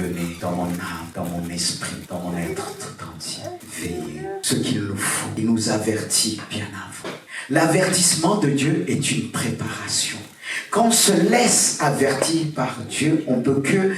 venez dans mon âme, dans mon esprit, dans mon être tout entier. Veillez. Ce qu'il nous faut, il nous avertit bien avant. L'avertissement de Dieu est une préparation. Quand on se laisse avertir par Dieu, on ne peut que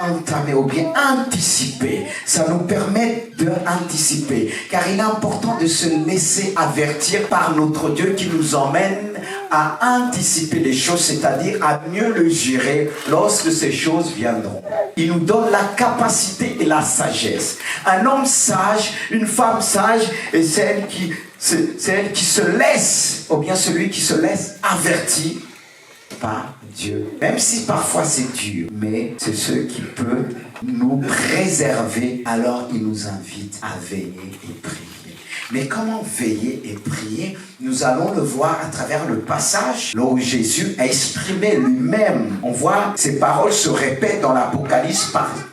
entamer ou bien anticiper. Ça nous permet d'anticiper. Car il est important de se laisser avertir par notre Dieu qui nous emmène à anticiper les choses, c'est-à-dire à mieux le gérer lorsque ces choses viendront. Il nous donne la capacité et la sagesse. Un homme sage, une femme sage, et c'est elle qui se laisse, ou bien celui qui se laisse avertir par Dieu. Même si parfois c'est dur, mais c'est ce qui peut nous préserver. Alors il nous invite à veiller et prier. Mais comment veiller et prier? Nous allons le voir à travers le passage là où Jésus a exprimé lui-même. On voit ces paroles se répètent dans l'Apocalypse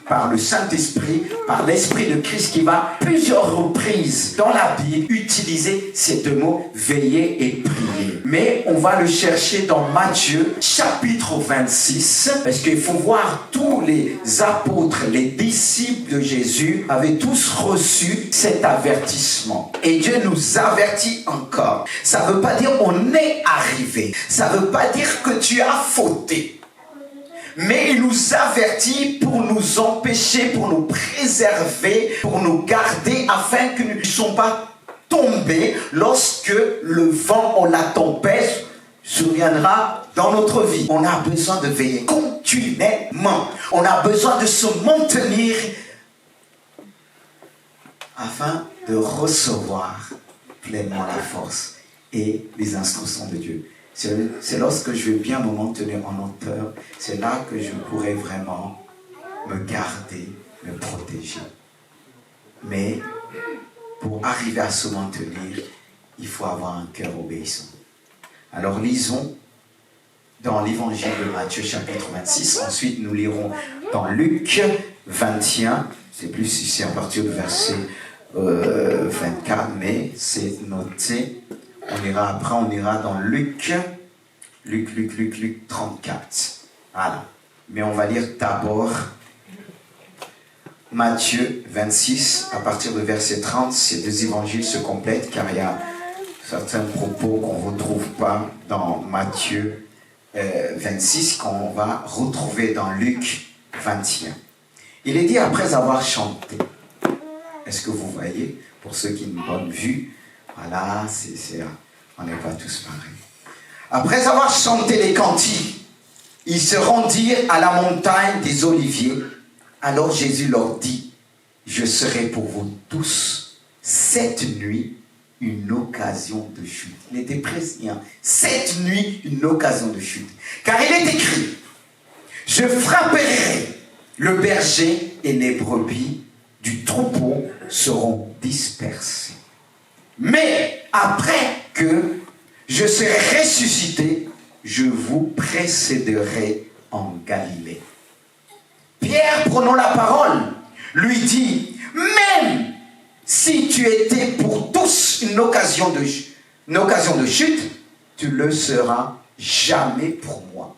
par le Saint-Esprit, par l'Esprit de Christ qui va plusieurs reprises dans la Bible utiliser ces deux mots, veiller et prier. Mais on va le chercher dans Matthieu chapitre 26, parce qu'il faut voir tous les apôtres, les disciples de Jésus avaient tous reçu cet avertissement. Et Dieu nous avertit encore. Ça ne veut pas dire on est arrivé. Ça ne veut pas dire que tu as fauté. Mais il nous avertit pour nous empêcher, pour nous préserver, pour nous garder, afin que nous ne soyons pas tombés lorsque le vent ou la tempête surviendra dans notre vie. On a besoin de veiller continuellement. On a besoin de se maintenir afin de recevoir pleinement la force et les instructions de Dieu. C'est lorsque je vais bien me maintenir en hauteur, c'est là que je pourrai vraiment me garder, me protéger. Mais pour arriver à se maintenir, il faut avoir un cœur obéissant. Alors lisons dans l'évangile de Matthieu chapitre 26, ensuite nous lirons dans Luc 21, c'est plus ici à partir du verset 24, mais c'est noté. On ira dans Luc 34. Voilà. Mais on va lire d'abord Matthieu 26, à partir du verset 30. Ces deux évangiles se complètent car il y a certains propos qu'on ne retrouve pas dans Matthieu 26, qu'on va retrouver dans Luc 21. Il est dit après avoir chanté. Est-ce que vous voyez, pour ceux qui ont une bonne vue, voilà, on n'est pas tous pareils. Après avoir chanté les cantiques, ils se rendirent à la montagne des Oliviers. Alors Jésus leur dit, je serai pour vous tous cette nuit une occasion de chute. Il était présent. Cette nuit, une occasion de chute. Car il est écrit, je frapperai le berger et les brebis du troupeau seront dispersés. Mais après que je serai ressuscité, je vous précéderai en Galilée. Pierre, prenant la parole, lui dit, même si tu étais pour tous une occasion de chute, tu le seras jamais pour moi.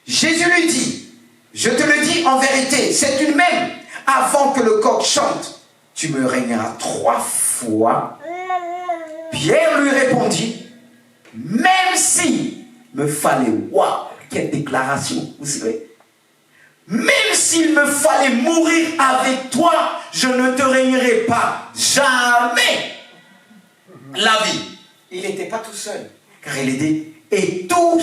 Jésus lui dit, je te le dis en vérité, c'est une même, avant que le coq chante, tu me régneras 3 fois. Pierre lui répondit, même si me fallait, waouh, quelle déclaration, vous savez, même s'il me fallait mourir avec toi, je ne te régnerai pas jamais la vie. Il n'était pas tout seul, car il était, et tous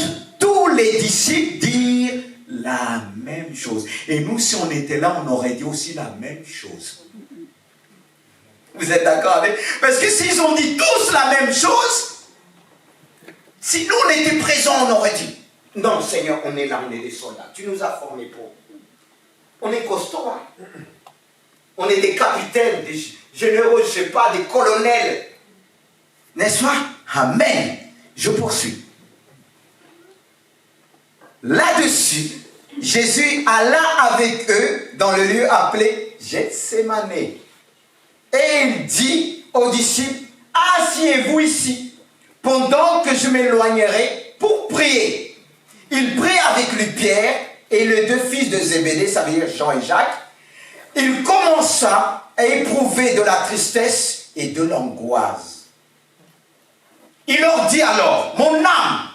les disciples dirent la même chose. Et nous, si on était là, on aurait dit aussi la même chose. Vous êtes d'accord avec? Parce que s'ils ont dit tous la même chose, si nous on était présents, on aurait dit, non Seigneur, on est là, on est des soldats, tu nous as formés pour. On est costauds, hein? On est des capitaines, des généraux, je ne sais pas, des colonels. N'est-ce pas? Amen. Je poursuis. Là-dessus, Jésus alla avec eux dans le lieu appelé Gethsémane. Et il dit aux disciples, asseyez-vous ici, pendant que je m'éloignerai pour prier. Il prit avec lui Pierre, et les deux fils de Zébédée, ça veut dire Jean et Jacques, il commença à éprouver de la tristesse et de l'angoisse. Il leur dit alors, mon âme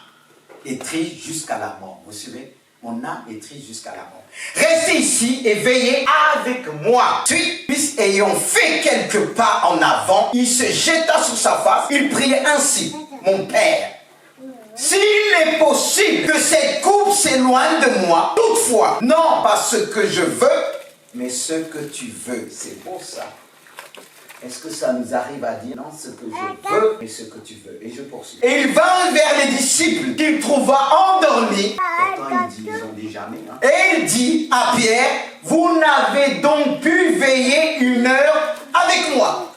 est triste jusqu'à la mort. Vous suivez? Mon âme est triste jusqu'à la mort. Restez ici et veillez avec moi. Puis, ayant fait quelques pas en avant, il se jeta sur sa face. Il priait ainsi, mon Père, s'il est possible que cette coupe s'éloigne de moi, toutefois, non pas ce que je veux, mais ce que tu veux. C'est beau ça. Est-ce que ça nous arrive à dire non, ce que je veux, mais ce que tu veux? Et je poursuis. Et il vint vers les disciples qu'il trouva endormis. Pourtant, il dit, ils ont dit jamais. Hein. Et il dit à Pierre, vous n'avez donc pu veiller 1 heure avec moi.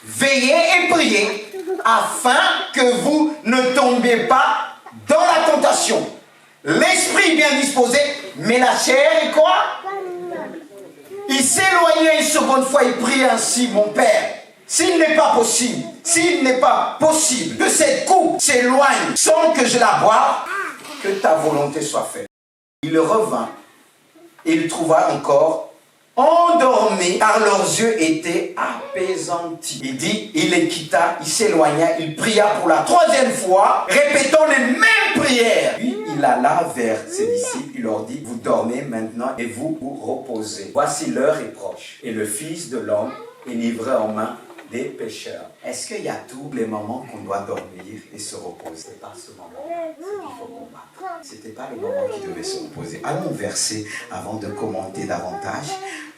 Veillez et priez, afin que vous ne tombiez pas dans la tentation. L'esprit bien disposé, mais la chair est quoi? Il s'éloignait une seconde fois et priait ainsi, mon Père, s'il n'est pas possible que cette coupe s'éloigne sans que je la boive, que ta volonté soit faite. Il revint et il trouva encore endormis, car leurs yeux étaient apaisantis. Il dit, il les quitta, il s'éloigna, il pria pour la 3e fois, répétant les mêmes prières. Puis il alla vers ses disciples, il leur dit, vous dormez maintenant et vous vous reposez. Voici l'heure est proche, et le Fils de l'homme est livré en main des pécheurs. Est-ce qu'il y a tous les moments qu'on doit dormir et se reposer? C'est pas ce moment-là, c'est qu'il faut combattre. C'était pas le moment qui devait se reposer. Allons au verset avant de commenter davantage.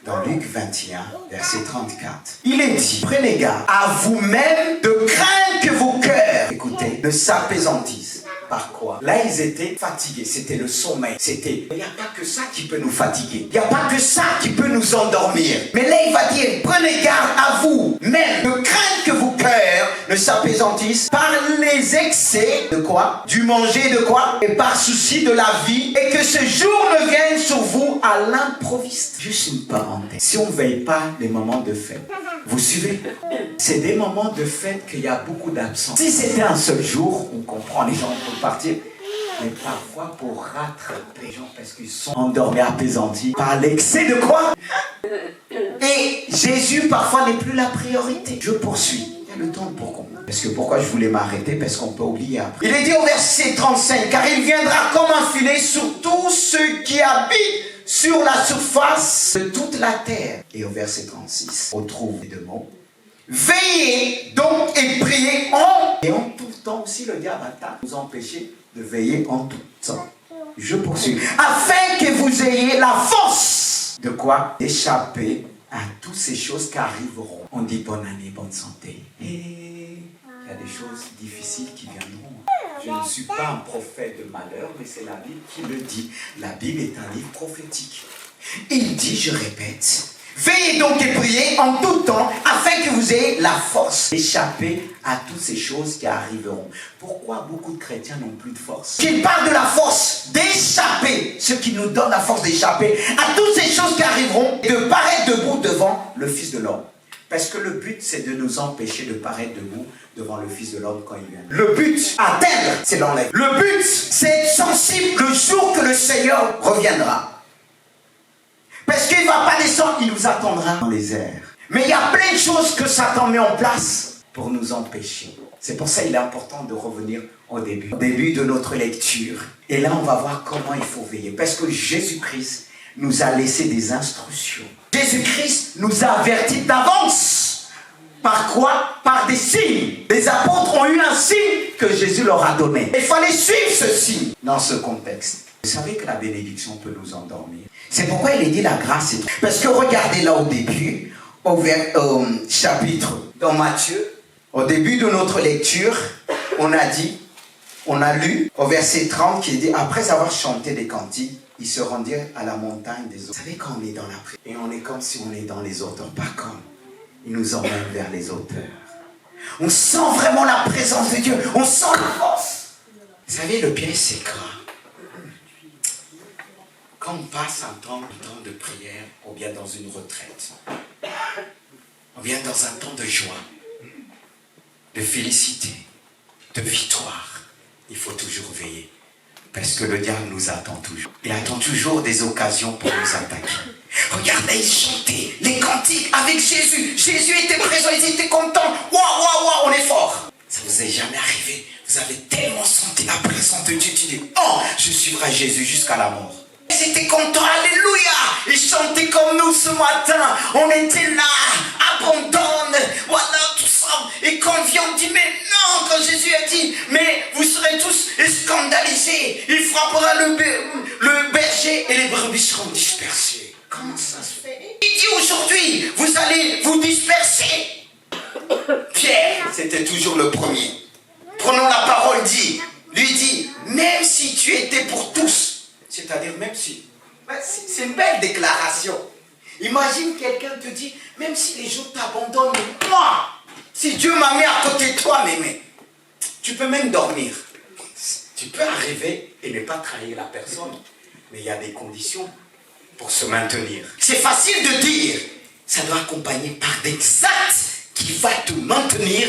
Dans Luc 21, verset 34. Il est dit, prenez garde à vous-même de craindre que vos cœurs, écoutez, ne s'apaisantissent. Par quoi? Là, ils étaient fatigués. C'était le sommeil. Il n'y a pas que ça qui peut nous fatiguer. Il n'y a pas que ça qui peut nous endormir. Mais là, il va dire, prenez garde à vous, même de craindre que vos cœurs ne s'apaisantissent par les excès de quoi? Du manger de quoi? Et par souci de la vie. Et que ce jour ne vienne sur vous à l'improviste. Juste une parenthèse. Si on ne veille pas les moments de fête, vous suivez? C'est des moments de fête qu'il y a beaucoup d'absence. Si c'était un seul jour, on comprend, les gens peuvent partir. Mais parfois pour rattraper les gens parce qu'ils sont endormis, apaisantis par l'excès de quoi? Et Jésus parfois n'est plus la priorité. Je poursuis. Il y a le temps pour comprendre. Parce que pourquoi je voulais m'arrêter? Parce qu'on peut oublier après. Il est dit au verset 35, car il viendra comme un filet sur tous ceux qui habitent sur la surface de toute la terre. Et au verset 36, on trouve les 2 mots. Veillez donc et priez et en tout temps aussi le diable attaque nous empêcher de veiller en tout temps. Je poursuis. Afin que vous ayez la force de quoi? D'échapper à toutes ces choses qui arriveront. On dit bonne année, bonne santé. Et il y a des choses difficiles qui viendront. Je ne suis pas un prophète de malheur, mais c'est la Bible qui le dit. La Bible est un livre prophétique. Il dit, je répète, veillez donc et priez en tout temps, afin que vous ayez la force d'échapper à toutes ces choses qui arriveront. Pourquoi beaucoup de chrétiens n'ont plus de force? Qu'il parle de la force d'échapper, ce qui nous donne la force d'échapper à toutes ces choses qui arriveront, et de paraître debout devant le Fils de l'homme. Parce que le but, c'est de nous empêcher de paraître debout devant le Fils de l'homme quand il vient. Le but, atteindre, c'est l'enlève. Le but, c'est être sensible le jour que le Seigneur reviendra. Parce qu'il ne va pas descendre, il nous attendra dans les airs. Mais il y a plein de choses que Satan met en place pour nous empêcher. C'est pour ça qu'il est important de revenir au début de notre lecture. Et là, on va voir comment il faut veiller. Parce que Jésus-Christ nous a laissé des instructions. Jésus-Christ nous a avertis d'avance. Par quoi? Par des signes. Les apôtres ont eu un signe que Jésus leur a donné. Il fallait suivre ce signe dans ce contexte. Vous savez que la bénédiction peut nous endormir. C'est pourquoi il est dit la grâce. Parce que regardez là au début, au chapitre, dans Matthieu, au début de notre lecture, on a lu au verset 30 qui dit, après avoir chanté des cantiques, ils se rendirent à la montagne des eaux. Vous savez, quand on est dans la prière, et on est comme si on est dans les auteurs, pas comme. Il nous emmène vers les auteurs. On sent vraiment la présence de Dieu. On sent la force. Vous savez, le piège, c'est quoi? Quand on passe un temps de prière, ou bien dans une retraite, ou bien dans un temps de joie, de félicité, de victoire, il faut toujours veiller. Parce que le diable nous attend toujours. Il attend toujours des occasions pour nous attaquer. Regardez, ils chantaient les cantiques avec Jésus. Jésus était présent, ils étaient contents. Waouh, waouh, waouh, on est fort. Ça vous est jamais arrivé? Vous avez tellement senti la présence de Dieu. Tu dis, oh, je suivrai Jésus jusqu'à la mort. Ils étaient contents, alléluia. Ils chantaient comme nous ce matin. On était là, abandonne, voilà tout ça. Et quand on vient, on dit, mais non, quand Jésus a dit, mais vous serez tous scandalisés. Il frappera le berger et les brebis seront dispersées. Comment ça se fait? Il dit aujourd'hui, vous allez vous disperser. Pierre, c'était toujours le premier. Prenons la parole, lui dit, même si tu étais pour tous, c'est-à-dire même si, c'est une belle déclaration. Imagine quelqu'un te dit, même si les gens t'abandonnent, moi, si Dieu m'a mis à côté de toi, mais tu peux même dormir. Tu peux arriver et ne pas trahir la personne, mais il y a des conditions pour se maintenir. C'est facile de dire, ça doit accompagner par des actes qui vont te maintenir,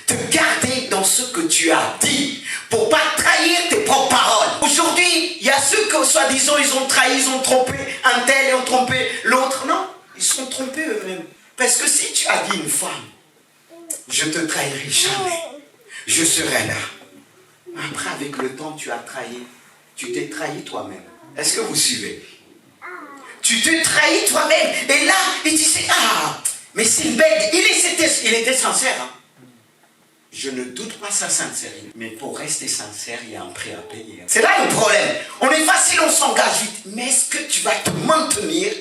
te garder dans ce que tu as dit, pour ne pas trahir tes propres paroles. Aujourd'hui, il y a ceux que, soi-disant, ils ont trahi, ils ont trompé un tel, ils ont trompé l'autre. Non, ils sont trompés eux-mêmes. Parce que si tu as dit une femme, je ne te trahirai jamais, je serai là. Après, avec le temps, tu as trahi. Tu t'es trahi toi-même. Est-ce que vous suivez? Tu te trahis toi-même. Et là, il disait, ah, mais c'est une belle. Il était sincère. Hein? Je ne doute pas sa sincérité. Mais pour rester sincère, il y a un prix à payer. C'est là le problème. On est facile, on s'engage vite. Mais est-ce que tu vas te maintenir?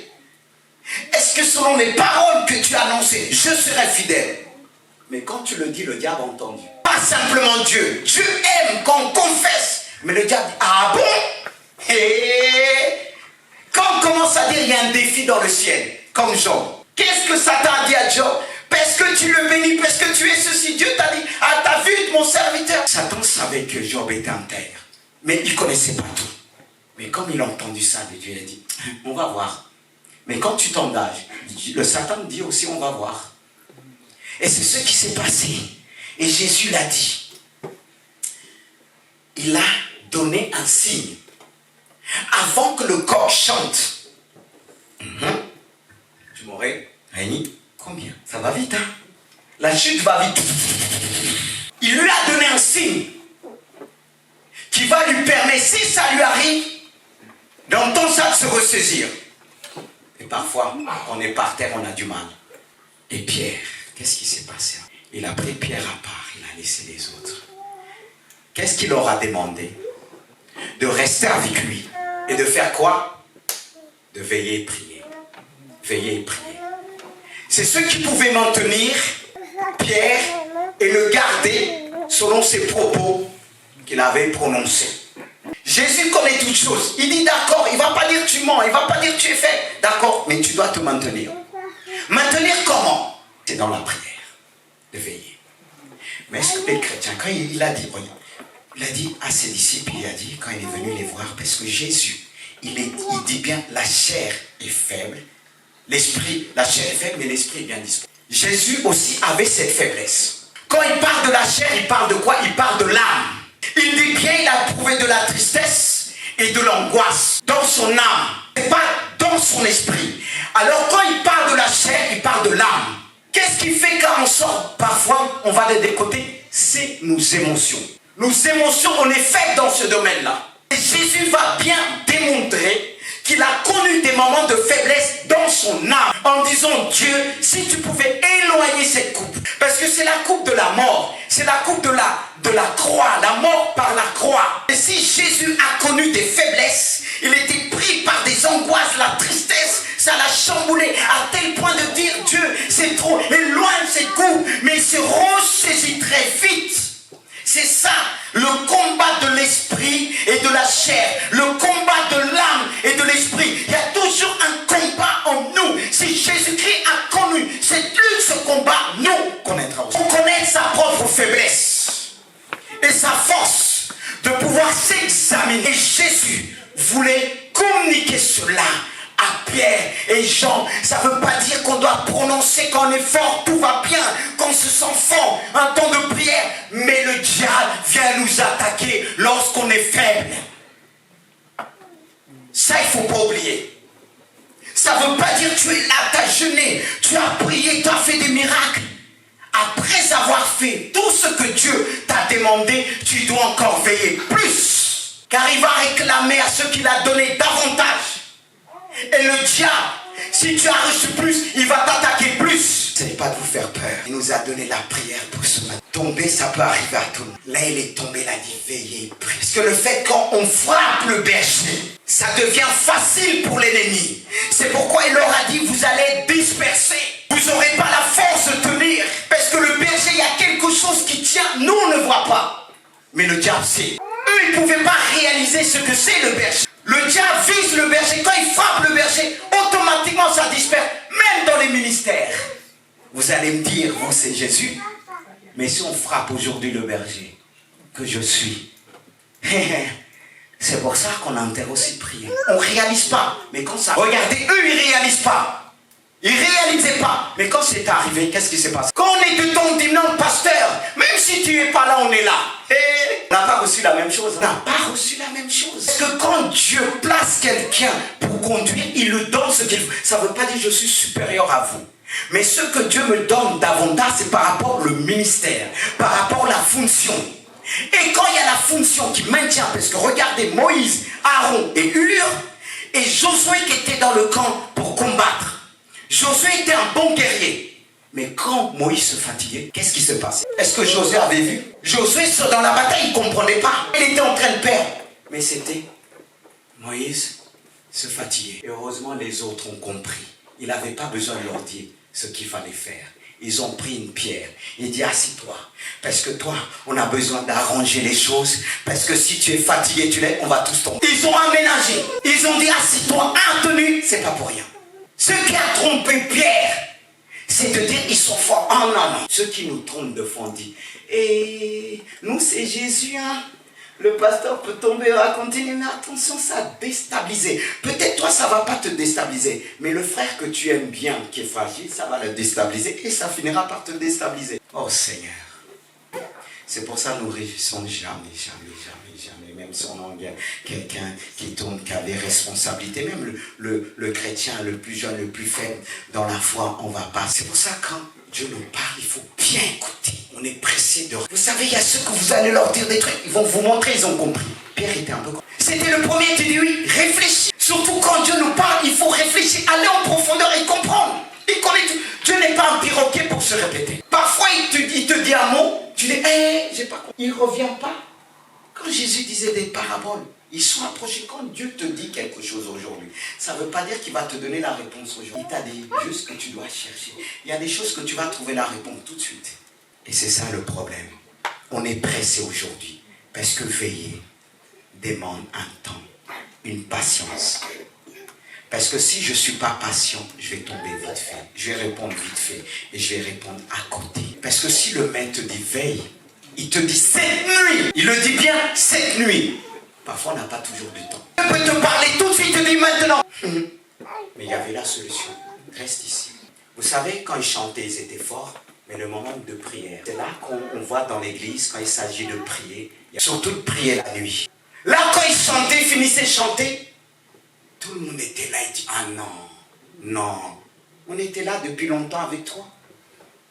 Est-ce que selon les paroles que tu as annoncées, je serai fidèle? Mais quand tu le dis, le diable a entendu. Pas simplement Dieu. Dieu aime quand on confesse. Mais le diable dit, ah bon? Et quand on commence à dire, il y a un défi dans le ciel, comme Job. Qu'est-ce que Satan a dit à Job? Parce que tu le bénis, parce que tu es ceci. Dieu t'a dit, ah, t'as vu mon serviteur. Satan savait que Job était intègre. Mais il ne connaissait pas tout. Mais comme il a entendu ça de Dieu, il a dit, on va voir. Mais quand tu t'engages, le Satan dit aussi, on va voir. Et c'est ce qui s'est passé. Et Jésus l'a dit. Il a donné un signe. Avant que le coq chante. Tu m'aurais réuni combien? Ça va vite, hein? La chute va vite. Il lui a donné un signe qui va lui permettre, si ça lui arrive, d'entendre ça, de se ressaisir. Et parfois, on est par terre, on a du mal. Et Pierre, qu'est-ce qui s'est passé? Il a pris Pierre à part, il a laissé les autres. Qu'est-ce qu'il leur a demandé? De rester avec lui. Et de faire quoi? De veiller et prier. Veiller et prier. C'est ce qui pouvait maintenir Pierre et le garder selon ses propos qu'il avait prononcés. Jésus connaît toutes choses. Il dit d'accord, il ne va pas dire tu mens, il ne va pas dire tu es fait. D'accord, mais tu dois te maintenir. Maintenir comment? C'est dans la prière. De veiller. Mais est-ce que les chrétiens, quand il a dit, il a dit à ses disciples, il a dit, quand il est venu les voir, parce que Jésus, il dit bien, la chair est faible, l'esprit, la chair est faible, mais l'esprit est bien disposé. Jésus aussi avait cette faiblesse. Quand il parle de la chair, il parle de quoi? Il parle de l'âme. Il dit bien, il a trouvé de la tristesse et de l'angoisse dans son âme. C'est pas dans son esprit. Alors quand il parle de la chair, il parle de l'âme. Qu'est-ce qui fait quand on sort? Parfois, on va des côtés, c'est nos émotions. Nos émotions, on est fait dans ce domaine-là. Et Jésus va bien démontrer qu'il a connu des moments de faiblesse dans son âme. En disant, Dieu, si tu pouvais éloigner cette coupe. Parce que c'est la coupe de la mort. C'est la coupe de la croix. La mort par la croix. Et si Jésus a connu des faiblesses, il était pris par des angoisses, la tristesse, ça l'a chamboulé à tel point de dire, Dieu, c'est trop, éloigne cette coupe. Mais il se ressaisit très vite. C'est ça, le combat de l'esprit et de la chair, le combat de l'âme et de l'esprit. Il y a toujours un combat en nous. Si Jésus-Christ a connu cette lutte, ce combat, nous connaîtrons. On connaît sa propre faiblesse et sa force de pouvoir s'examiner. Et Jésus voulait communiquer cela à Pierre et Jean. Ça ne veut pas dire qu'on doit prononcer quand on est fort, tout va bien, qu'on se sent fort, un temps de prière. Mais le diable vient nous attaquer lorsqu'on est faible. Ça, il ne faut pas oublier. Ça ne veut pas dire que tu es là, tu as jeûné, tu as prié, tu as fait des miracles. Après avoir fait tout ce que Dieu t'a demandé, tu dois encore veiller plus. Car il va réclamer à ceux qu'il a donné davantage. Et le diable, si tu as reçu plus, il va t'attaquer plus. Ce n'est pas de vous faire peur. Il nous a donné la prière pour ce matin. Tomber, ça peut arriver à tout le monde. Là, il est tombé, il a dit veillez, priez. Parce que le fait quand on frappe le berger, ça devient facile pour l'ennemi. C'est pourquoi il leur a dit vous allez être dispersés. Vous n'aurez pas la force de tenir. Parce que le berger, il y a quelque chose qui tient. Nous, on ne voit pas. Mais le diable sait. Eux, ils ne pouvaient pas réaliser ce que c'est le berger. Le diable vise le berger. Quand il frappe le berger, automatiquement, ça disperse. Même dans les ministères. Vous allez me dire, vous, c'est Jésus. Mais si on frappe aujourd'hui le berger, que je suis, c'est pour ça qu'on a intérêt aussi de prier. On ne réalise pas. Mais quand ça... Regardez, eux, ils ne réalisent pas. Ils ne réalisaient pas. Mais quand c'est arrivé, qu'est-ce qui s'est passé? Quand on est dedans, on dit non, pasteur, même si tu n'es pas là, on est là. On n'a pas reçu la même chose. On n'a pas reçu la même chose. Parce que quand Dieu place quelqu'un pour conduire, il lui donne ce qu'il veut. Ça ne veut pas dire que je suis supérieur à vous. Mais ce que Dieu me donne davantage, c'est par rapport au ministère, par rapport à la fonction. Et quand il y a la fonction qui maintient, parce que regardez, Moïse, Aaron et Hur, et Josué qui était dans le camp pour combattre. Josué était un bon guerrier. Mais quand Moïse se fatiguait, qu'est-ce qui se passait? Est-ce que Josué avait vu? Josué, dans la bataille, il ne comprenait pas. Il était en train de perdre. Mais c'était Moïse se fatiguait. Et heureusement, les autres ont compris. Il n'avait pas besoin de leur dire ce qu'il fallait faire. Ils ont pris une pierre. Il dit, assis-toi. Parce que toi, on a besoin d'arranger les choses. Parce que si tu es fatigué, on va tous tomber. Ils ont aménagé. Ils ont dit, assis-toi. Un tenu, c'est pas pour rien. Ce qui a trompé Pierre, c'est de dire ils sont forts. Oh non, non. Ceux qui nous trompent de fond disent, et nous c'est Jésus, hein. Le pasteur peut tomber, à continuer, mais attention, ça a déstabilisé. Peut-être toi, ça ne va pas te déstabiliser, mais le frère que tu aimes bien, qui est fragile, ça va le déstabiliser et ça finira par te déstabiliser. Oh Seigneur. C'est pour ça que nous ne réussissons jamais, même si on a quelqu'un qui tourne, qui a des responsabilités, même le chrétien le plus jeune, le plus faible dans la foi, on ne va pas. C'est pour ça que quand Dieu nous parle, il faut bien écouter. On est pressé de... Vous savez, il y a ceux que vous allez leur dire des trucs, ils vont vous montrer, ils ont compris. Pierre était un peu... C'était le premier, tu dis oui, réfléchis. Surtout quand Dieu nous parle, il faut réfléchir, aller en profondeur et comprendre. Il connaît tout. Dieu n'est pas un perroquet pour se répéter. Parfois, il te dit un mot, tu dis, j'ai pas compris. Il ne revient pas. Quand Jésus disait des paraboles, ils sont approchés. Quand Dieu te dit quelque chose aujourd'hui, ça ne veut pas dire qu'il va te donner la réponse aujourd'hui. Il t'a dit juste que tu dois chercher. Il y a des choses que tu vas trouver la réponse tout de suite. Et c'est ça le problème. On est pressé aujourd'hui. Parce que veiller demande un temps, une patience. Parce que si je ne suis pas patient, je vais tomber vite fait. Je vais répondre vite fait. Et je vais répondre à côté. Parce que si le maître te dit veille, il te dit cette nuit. Il le dit bien, cette nuit. Parfois, on n'a pas toujours du temps. Il peut te parler tout de suite, il te dit maintenant. Mais il y avait la solution. Reste ici. Vous savez, quand ils chantaient, ils étaient forts. Mais le moment de prière, c'est là qu'on voit dans l'église, quand il s'agit de prier, surtout de prier la nuit. Là, quand ils chantaient, ils finissaient de chanter, tout le monde était là, il dit, ah non, on était là depuis longtemps avec toi.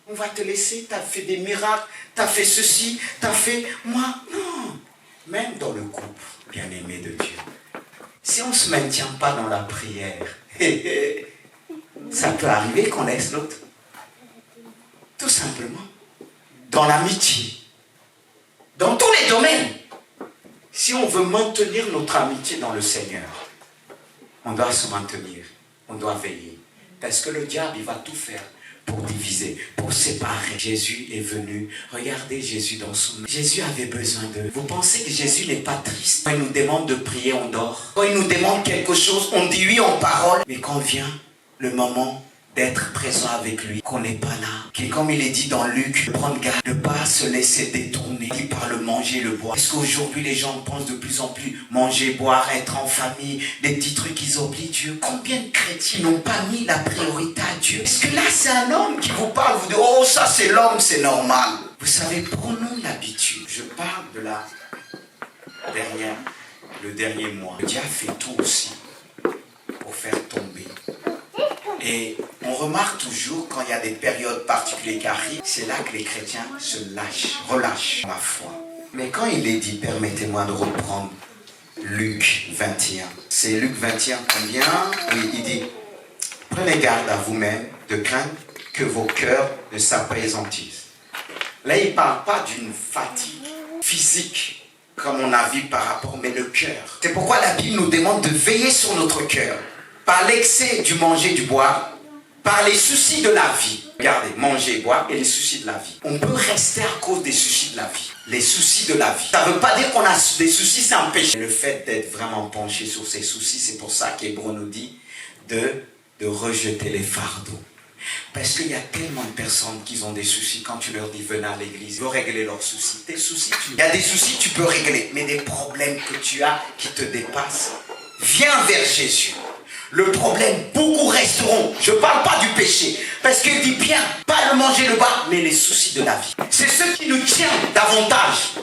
On va te laisser, tu as fait des miracles, tu as fait ceci, tu as fait... Moi, non. Même dans le couple, bien-aimé de Dieu, si on ne se maintient pas dans la prière, ça peut arriver qu'on laisse l'autre. Tout simplement. Dans l'amitié. Dans tous les domaines. Si on veut maintenir notre amitié dans le Seigneur, on doit se maintenir. On doit veiller. Parce que le diable, il va tout faire pour diviser, pour séparer. Jésus est venu. Regardez Jésus dans son... Jésus avait besoin de... Vous pensez que Jésus n'est pas triste? Quand il nous demande de prier, on dort. Quand il nous demande quelque chose, on dit oui en parole. Mais quand vient le moment d'être présent avec lui, qu'on n'est pas là, qui, comme il est dit dans Luc, de prendre garde, de ne pas se laisser détourner par le manger, le boire. Parce qu'aujourd'hui, les gens pensent de plus en plus manger, boire, être en famille, des petits trucs, ils oublient Dieu. Combien de chrétiens n'ont pas mis la priorité à Dieu? Parce que là, c'est un homme qui vous parle, vous dites, oh, ça c'est l'homme, c'est normal. Vous savez, prenons l'habitude. Je parle de le dernier mois. Dieu a fait tout aussi faire tomber. Et on remarque toujours quand il y a des périodes particulières qui arrivent, c'est là que les chrétiens se relâchent la foi. Mais quand il est dit, permettez-moi de reprendre Luc 21. C'est Luc 21 combien? Oui, il dit, prenez garde à vous-même de craindre que vos cœurs ne s'appesantissent. Là, il ne parle pas d'une fatigue physique, comme on a vu par rapport, mais le cœur. C'est pourquoi la Bible nous demande de veiller sur notre cœur. Par l'excès du manger, du boire, par les soucis de la vie. Regardez, manger, boire et les soucis de la vie. On peut rester à cause des soucis de la vie. Les soucis de la vie. Ça ne veut pas dire qu'on a des soucis, c'est un péché. Le fait d'être vraiment penché sur ces soucis, c'est pour ça qu'Hébreu nous dit de rejeter les fardeaux. Parce qu'il y a tellement de personnes qui ont des soucis. Quand tu leur dis venez à l'église, ils vont régler leurs soucis. Tes soucis, il y a des soucis tu peux régler, mais des problèmes que tu as qui te dépassent, viens vers Jésus. Le problème, beaucoup resteront. Je ne parle pas du péché. Parce qu'il dit bien, pas le manger, le boire, mais les soucis de la vie. C'est ce qui nous tient davantage.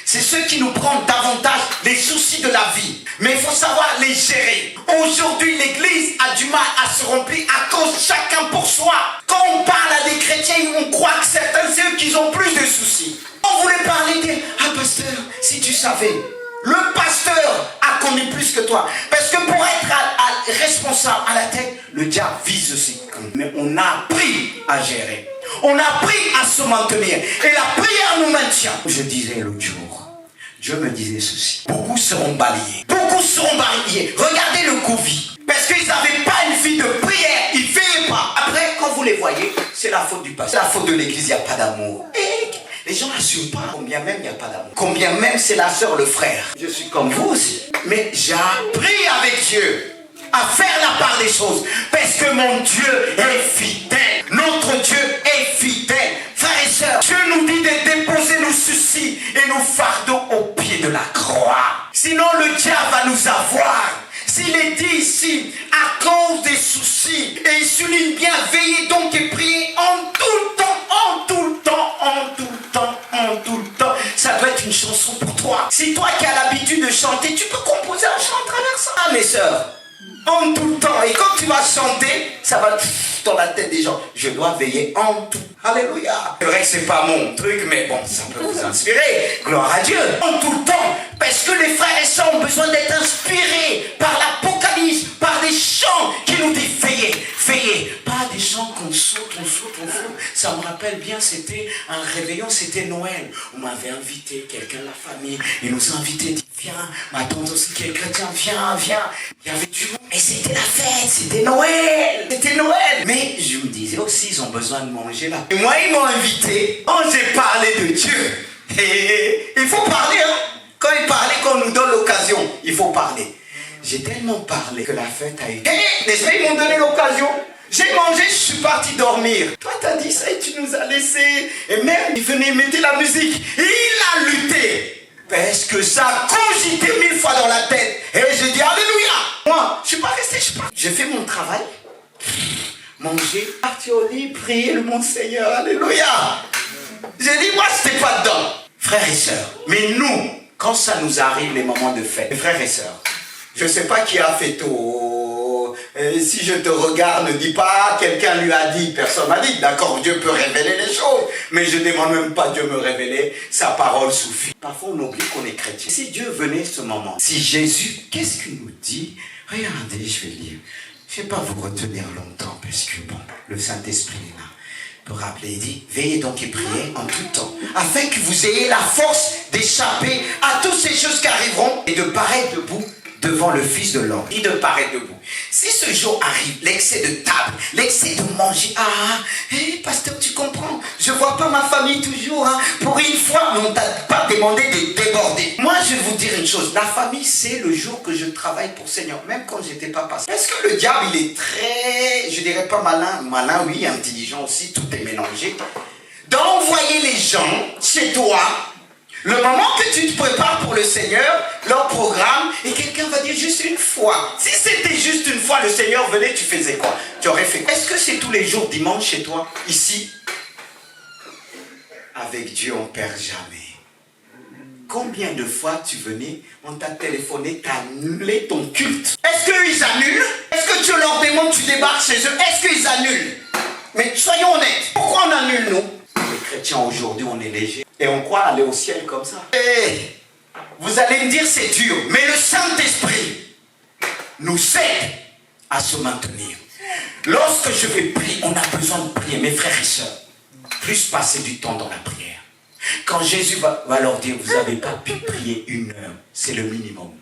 C'est ce qui nous prend davantage les soucis de la vie. Mais il faut savoir les gérer. Aujourd'hui, l'église a du mal à se remplir à cause de chacun pour soi. Quand on parle à des chrétiens, on croit que certains, c'est eux qui ont plus de soucis. On voulait parler de « Ah, pasteur, si tu savais ». Le pasteur a connu plus que toi. Parce que pour être responsable à la tête, le diable vise aussi. Mais on a appris à gérer. On a appris à se maintenir. Et la prière nous maintient. Je disais l'autre jour, Dieu me disait ceci. Beaucoup seront balayés. Beaucoup seront balayés. Regardez le Covid. Parce qu'ils n'avaient pas une vie de prière. Ils ne veillaient pas. Après, quand vous les voyez, c'est la faute du pasteur. C'est la faute de l'église, il n'y a pas d'amour. Les gens n'assument pas, combien même il n'y a pas d'amour. Combien même c'est la sœur, le frère. Je suis comme vous aussi. Mais j'ai appris avec Dieu à faire la part des choses. Parce que mon Dieu est fidèle. Notre Dieu est fidèle. Frères et sœurs, Dieu nous dit de déposer nos soucis et nos fardeaux au pied de la croix. Sinon le diable va nous avoir. S'il est dit ici, à cause des soucis, et il souligne bien, veillez donc et priez en tout le temps, en tout le temps, en tout le temps, en tout le temps. Ça doit être une chanson pour toi. Si toi qui as l'habitude de chanter, tu peux composer un chant à travers ça. Ah mes sœurs, en tout le temps. Et quand tu vas chanter, ça va dans la tête des gens. Je dois veiller en tout. Alléluia. C'est vrai que c'est pas mon truc, mais bon, ça peut vous inspirer. Gloire à Dieu. En tout le temps. Parce que les frères et sœurs ont besoin d'être inspirés par l'Apocalypse, par des chants qui nous disent veillez, veillez. Pas des chants qu'on saute, on saute, on saute. Ça me rappelle bien, c'était un réveillon, c'était Noël. On m'avait invité, quelqu'un de la famille, il nous a invités, dit viens, ma tante aussi qui est chrétien, viens, viens. Il y avait du monde. Et c'était la fête, c'était Noël. C'était Noël. Mais je me disais aussi, ils ont besoin de manger là. Et moi, ils m'ont invité. Quand j'ai parlé de Dieu, et il faut parler, hein. Quand il parlait, qu'on nous donne l'occasion, il faut parler. J'ai tellement parlé que la fête a été. N'est-ce pas, ils m'ont donné l'occasion. J'ai mangé, je suis parti dormir. Toi, t'as dit ça et tu nous as laissé. Et même, il venait mettre la musique. Et il a lutté. Parce que ça a cogité 1000 fois dans la tête. Et j'ai dit, alléluia. Moi, je suis pas resté, j'ai fait mon travail. Manger, partir au lit, prier le mon Seigneur. Alléluia. J'ai dit, moi, je n'étais pas dedans. Frères et sœurs, mais nous, quand ça nous arrive, les moments de fête, frères et sœurs, je ne sais pas qui a fait tout. Si je te regarde, ne dis pas, quelqu'un lui a dit, personne m'a dit. D'accord, Dieu peut révéler les choses, mais je ne demande même pas Dieu me révéler, sa parole suffit. Parfois, on oublie qu'on est chrétien. Si Dieu venait ce moment, si Jésus, qu'est-ce qu'il nous dit? Regardez, je vais lire. Je ne vais pas vous retenir longtemps, parce que bon, le Saint-Esprit est là. Pour rappeler, il dit, veillez donc et priez en tout temps, afin que vous ayez la force d'échapper à toutes ces choses qui arriveront et de paraître debout devant le Fils de l'homme. Et de paraître debout. Si ce jour arrive, l'excès de table, l'excès de manger, pasteur, tu comprends, je vois pas ma famille toujours, hein. Pour une fois, on t'a pas demandé de déborder. Moi, je vais vous dire une chose, la famille, c'est le jour que je travaille pour Seigneur, même quand j'étais pas pasteur. Parce que le diable, il est très, je dirais pas malin, oui, intelligent aussi, tout est mélangé, d'envoyer les gens chez toi. Le moment que tu te prépares pour le Seigneur, leur programme, et quelqu'un va dire juste une fois. Si c'était juste une fois, le Seigneur venait, tu faisais quoi? Tu aurais fait quoi? Est-ce que c'est tous les jours dimanche chez toi, ici? Avec Dieu, on ne perd jamais. Combien de fois tu venais, on t'a téléphoné, t'as annulé ton culte? Est-ce qu'ils annulent? Est-ce que Dieu leur demande, tu débarques chez eux? Est-ce qu'ils annulent? Mais soyons honnêtes, pourquoi on annule nous? Les chrétiens aujourd'hui, on est légers et on croit aller au ciel comme ça. Et vous allez me dire c'est dur, mais le Saint-Esprit nous aide à se maintenir. Lorsque je vais prier, on a besoin de prier, mes frères et sœurs. Plus passer du temps dans la prière. Quand Jésus va leur dire, vous n'avez pas pu prier 1 heure, c'est le minimum.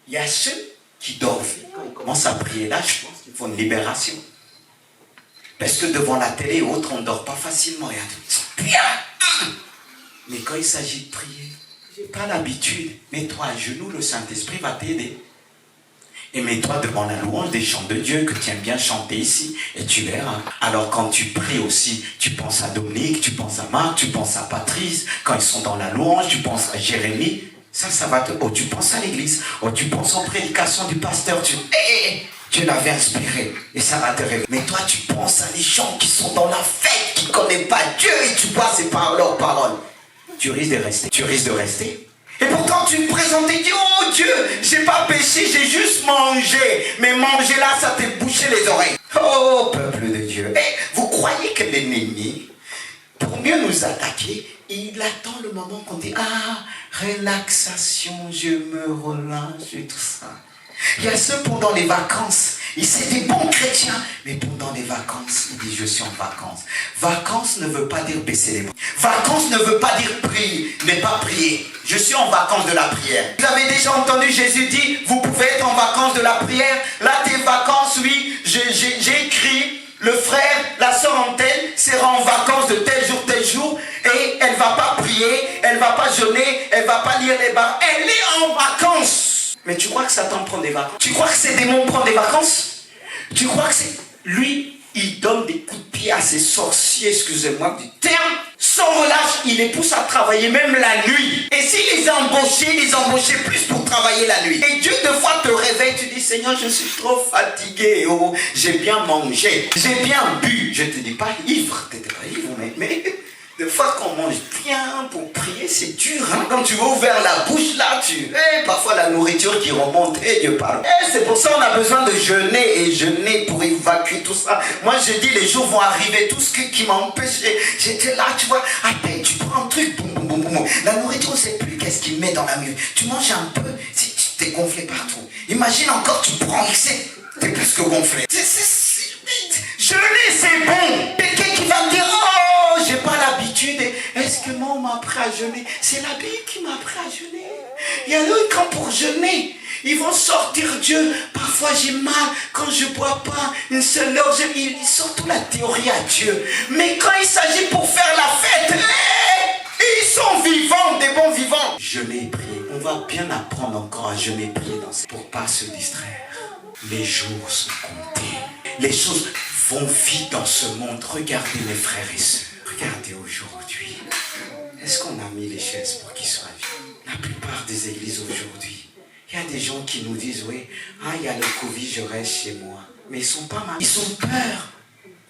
Il y a ceux qui dorment. Quand ils commencent à prier, là, je pense qu'il faut une libération. Parce que devant la télé et autres, on ne dort pas facilement. Mais quand il s'agit de prier, je n'ai pas l'habitude. Mets-toi à genoux, le Saint-Esprit va t'aider. Et mets-toi devant la louange des chants de Dieu que tu aimes bien chanter ici. Et tu verras. Alors quand tu pries aussi, tu penses à Dominique, tu penses à Marc, tu penses à Patrice. Quand ils sont dans la louange, tu penses à Jérémie. Ça va te... Oh, tu penses à l'église. Oh, tu penses aux prédications du pasteur. Dieu l'avait inspiré. Et ça va te réveiller. Mais toi, tu penses à les gens qui sont dans la fête, qui ne connaissent pas Dieu. Et tu vois ces leurs paroles. Tu risques de rester. Tu risques de rester. Et pourtant, tu te présentes et dis, oh Dieu, j'ai pas péché, j'ai juste mangé. Mais manger là, ça t'est bouché les oreilles. Oh, peuple de Dieu. Et vous croyez que l'ennemi, pour mieux nous attaquer, il attend le moment qu'on dit, ah, relaxation, je me relâche et tout ça. Il y a ceux pendant les vacances, c'est des bons chrétiens, mais pendant les vacances, il dit je suis en vacances. Vacances ne veut pas dire baisser les bras. Vacances ne veut pas dire prier, ne pas prier. Je suis en vacances de la prière. Vous avez déjà entendu Jésus dire, vous pouvez être en vacances de la prière. Là, tes vacances, oui, j'ai écrit, le frère, la sœur Antenne sera en vacances de tel jour, et elle ne va pas prier, elle ne va pas jeûner, elle ne va pas lire les bars. Elle est en vacances. Mais tu crois que Satan prend des vacances? Tu crois que ces démons prennent des vacances? Tu crois que c'est... Lui, il donne des coups de pied à ses sorciers, excusez-moi du terme. Sans relâche, il les pousse à travailler même la nuit. Et s'il les embauchait plus pour travailler la nuit. Et Dieu, deux fois, te réveille, tu dis, Seigneur, je suis trop fatigué. Oh, j'ai bien mangé, j'ai bien bu. Je ne te dis pas ivre, tu n'étais pas ivre, mais... Des fois, qu'on mange bien pour prier, c'est dur. Hein? Quand tu vas ouvrir la bouche, là, parfois la nourriture qui remonte, Dieu parle. C'est pour ça qu'on a besoin de jeûner pour évacuer tout ça. Moi, je dis, les jours vont arriver, tout ce qui m'a empêché. J'étais là, tu vois, à peine tu prends un truc, boum, boum, boum, boum. La nourriture, on ne sait plus qu'est-ce qu'il met dans la mule. Tu manges un peu, si tu t'es gonflé partout. Imagine encore, tu prends excès, t'es plus que gonflé. Jeûner, c'est bon. Quelqu'un qui va me dire, oh, j'ai pas l'habitude. Est-ce que moi, on m'a appris à jeûner? C'est la Bible qui m'a appris à jeûner. Il y a d'autres quand pour jeûner, ils vont sortir Dieu. Parfois, j'ai mal quand je bois pas une seule heure. Ils sortent toute la théorie à Dieu. Mais quand il s'agit pour faire la fête, ils sont vivants, des bons vivants. Jeûner et prier. On va bien apprendre encore à jeûner et prier pour pas se distraire. Les jours sont comptés. Les choses vont vite dans ce monde. Regardez mes frères et sœurs. Regardez aujourd'hui. Est-ce qu'on a mis les chaises pour qu'ils soient vides? La plupart des églises aujourd'hui, il y a des gens qui nous disent, oui, il y a le Covid, je reste chez moi. Mais ils sont pas mal. Ils ont peur.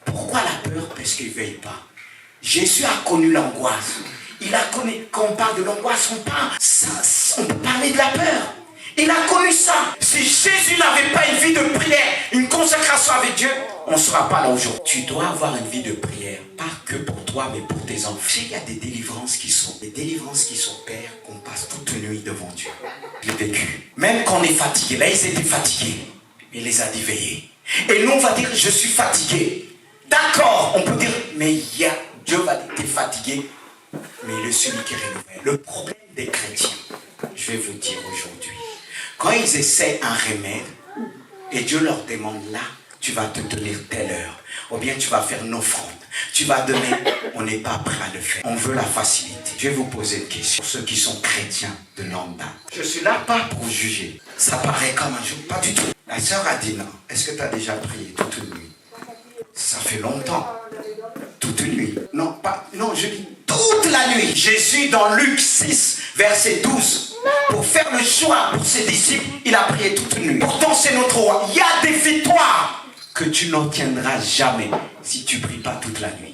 Pourquoi la peur? Parce qu'ils ne veillent pas. Jésus a connu l'angoisse. Il a connu, quand on parle de l'angoisse, on peut parler de la peur. Il a connu ça. Si Jésus n'avait pas une vie de prière, une consécration avec Dieu, on ne sera pas là aujourd'hui. Tu dois avoir une vie de prière, pas que pour toi, mais pour tes enfants. Il y a des délivrances qui sont pères, qu'on passe toute nuit devant Dieu. Je l'ai vécu. Même quand on est fatigué, là ils étaient fatigués, il les a dit veiller. Et nous on va dire, je suis fatigué. D'accord, on peut dire, mais Dieu va dire, t'es fatigué, mais il est celui qui renouvelle. Le problème des chrétiens, je vais vous dire aujourd'hui, quand ils essaient un remède, et Dieu leur demande là, tu vas te tenir telle heure, ou bien tu vas faire une offrande, tu vas donner, on n'est pas prêt à le faire. On veut la facilité. Je vais vous poser une question. Ceux qui sont chrétiens de longue date. Je suis là pas pour juger. Ça paraît comme un jour, pas du tout. La sœur a dit non. Est-ce que tu as déjà prié toute une nuit? Ça fait longtemps. Toute une nuit. Non, je dis toute la nuit. Jésus dans Luc 6, verset 12. Pour faire le choix pour ses disciples, il a prié toute une nuit. Pourtant, c'est notre roi. Il y a des victoires que tu n'obtiendras jamais si tu ne pries pas toute la nuit.